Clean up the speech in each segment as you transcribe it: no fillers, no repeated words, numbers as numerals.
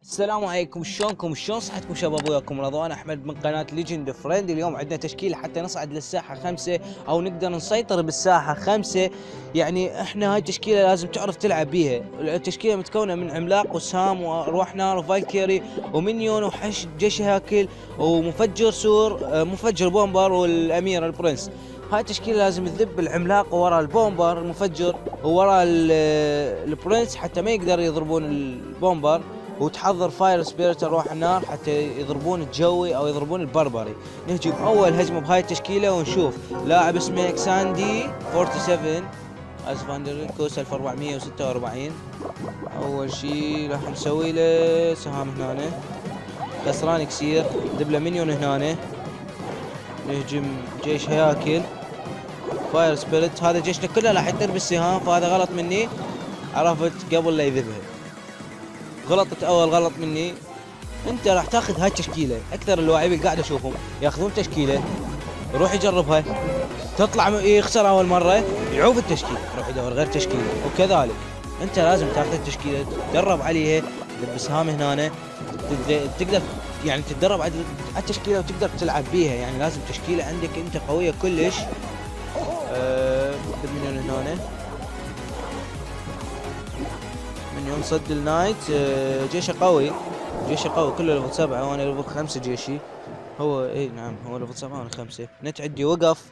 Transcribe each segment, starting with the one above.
السلام عليكم، شلونكم؟ شلون صحتكم شباب؟ وياكم رضوان احمد من قناه ليجند فريند. اليوم عندنا تشكيله حتى نصعد للساحه 5 او نقدر نسيطر بالساحه 5. يعني احنا هاي التشكيله لازم تعرف تلعب بيها. التشكيله متكونه من عملاق وسهام وارواح نار وفالكيري ومنيون وحش جيش هاكل ومفجر سور، مفجر بومبر والامير البرنس. هاي التشكيله لازم تذب العملاق وراء البومبر المفجر وراء البرنس حتى ما يقدر يضربون البومبر، وتحضر فاير سبيريت ارواح النار حتى يضربون الجوي او يضربون البربري. نهجم اول هجمه بهاي التشكيله ونشوف لاعب اسمه اكساندي 47 اسفاندرينكوس 1446. اول شيء راح نسوي له سهام هنا، كسران اكسير، دبله منيون هنا. نهجم جيش هياكل فاير سبيريت، هذا جيشنا كله راح يطير بالسهام، فهذا غلط مني، عرفت قبل لا يذبها. غلطت اول غلط مني. انت راح تاخذ هاي التشكيله، اكثر اللاعبين قاعد اشوفهم ياخذون تشكيله، يروح يجربها، تطلع يخسر اول مره، يعوف التشكيله، يروح يدور غير تشكيله. وكذلك انت لازم تاخذ التشكيله تدرب عليها، تذب سهام هنا، تقدر يعني تتدرب على التشكيله وتقدر تلعب بيها. يعني لازم تشكيله عندك انت قويه كلش. من هنا يوم صد النايت. جيشه قوي، جيشه قوي كله ليفل 7 وانا ليفل 5 جيشي. هو اي نعم هو ليفل 7 وانا 5. نت عندي وقف.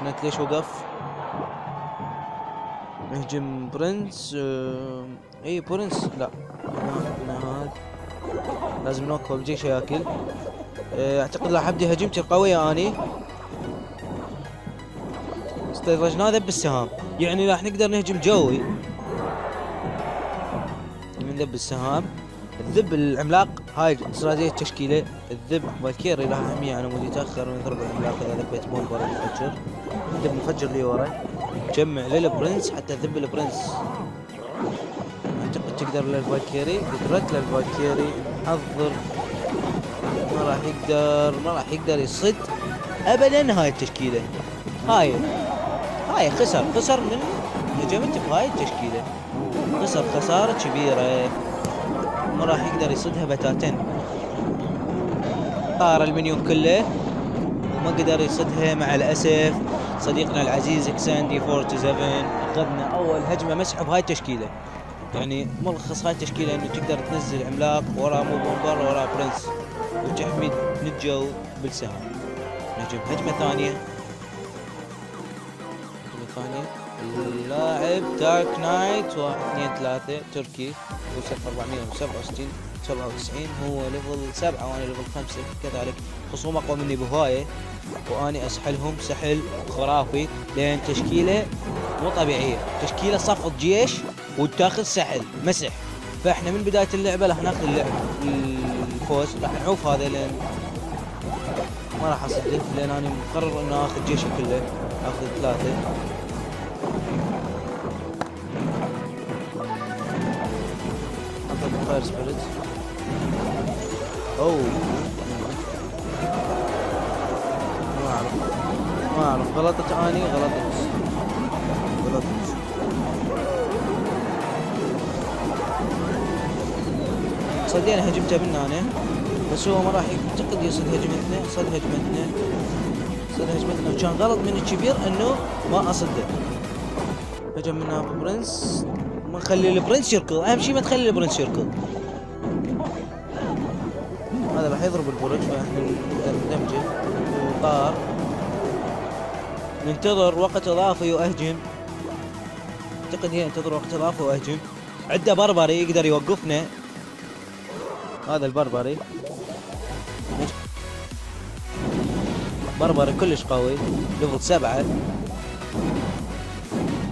نت ليش وقف؟ نهجم برنس. اي برنس لا هذا لازم نوقفه بجيش ياكل. اعتقد راح ابدي هجمتي القويه اني. استدرجناه ذب السهام، يعني راح نقدر نهجم جوي ذب السهام. الذب العملاق هاي استراتيجية التشكيلة. الذب فالكيري راح احميه انا مودي يتاخر من ضرب العملاق اذا ذبيت بومبر المفجر. الذب مفجر لي ورا، جمع للبرنس حتى ذب البرنس. اعتقد تقدر للفالكيري، قدرت للفالكيري حضر، ما راح يقدر يصد ابدا. هاي التشكيلة هاي خسر من هجمت بهاي التشكيلة، خسر خسارة كبيرة، ما راح يقدر يصدها بتاتا. طار المنيون كله وما قدر يصدها مع الاسف. صديقنا العزيز اكساندي 47 اخذنا اول هجمة مسح بهاي التشكيلة. يعني ملخص هاي التشكيلة انه تقدر تنزل عملاق ورا مو بومبر ورا برنس وتحمي نجو بالسهام. نهجم هجمة ثانية. اللاعب دارك نايت 1 2 3 تركي وصل 467 97. هو ليفل 7 وانا ليفل 5 كذلك. خصوم اقوى مني بهوايه واني اسحلهم سحل خرافي لان تشكيله مو طبيعيه، تشكيله صفط جيش وتاخذ سحل مسح. فاحنا من بدايه اللعبه راح ناخذ الفوز، راح نعوف هذا لان ما راح اصدق، لان انا مقرر انه اخذ جيشي كله، اخذ 3. فاير سبيريت. اوه ما اعرف غلطت اني غلطت. صدقني هجمته من هنا بس هو ما راح يعتقد يصد هجمتنا. صد هجمتنا وكان غلط من الكبير انه ما اصده. هجم منها برنس، ما نخلي البرنس يركض، اهم شيء ما تخلي البرنس يركض. هذا راح يضرب البرج فاحنا نقدر ندمجه. وطار، ننتظر وقت اضافي واهجم. اعتقد هي انتظر وقت اضافي واهجم. عنده بربري يقدر يوقفنا، هذا البربري كلش قوي ليفل 7.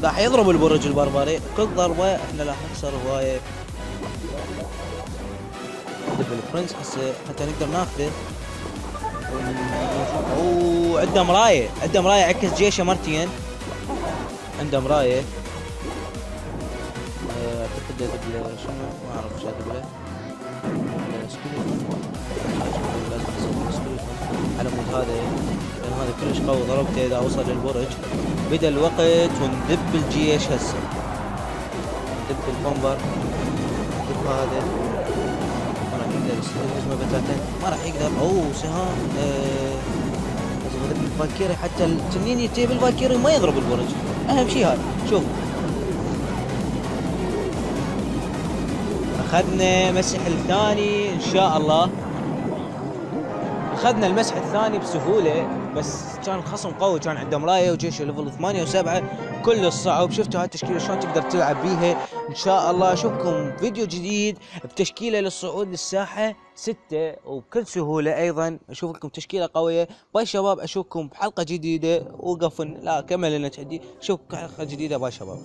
راح يضرب البرج البربري، كل ضربة احنا راح نخسر هواية. دب البرنس حتى نقدر ناخذه. اوه عنده مراية، عكس جيشه مرتين، عنده مراية. اعتقد دبله شنو ما اعرف شو دبله. على مود هذا لان هذا كلش قوي، ضربته اذا وصل للبرج. بدا الوقت وندب الجيش هسه، ندب البومبر، ندب شوف هذا ما راح يقدر يسوي هجمة بتاتا، ما راح يقدر. اوه سهام الفالكيري، حتى التنين يجيب الفالكيري ما يضرب البرج، اهم شيء هذا. شوف اخذنا مسح الثاني ان شاء الله، اخذنا المسح الثاني بسهوله، بس كان الخصم قوي، كان عنده مرايه وجيشه ليفل 8 و7 كل الصعب. شفتوا هاي التشكيله شلون تقدر تلعب بيها. ان شاء الله اشوفكم فيديو جديد بتشكيله للصعود للساحه 6 وبكل سهوله. ايضا اشوف لكم تشكيله قويه. باي شباب، اشوفكم بحلقه جديده. وقفن لا كمل لنا تحدي. اشوفكم بحلقه جديده. باي شباب.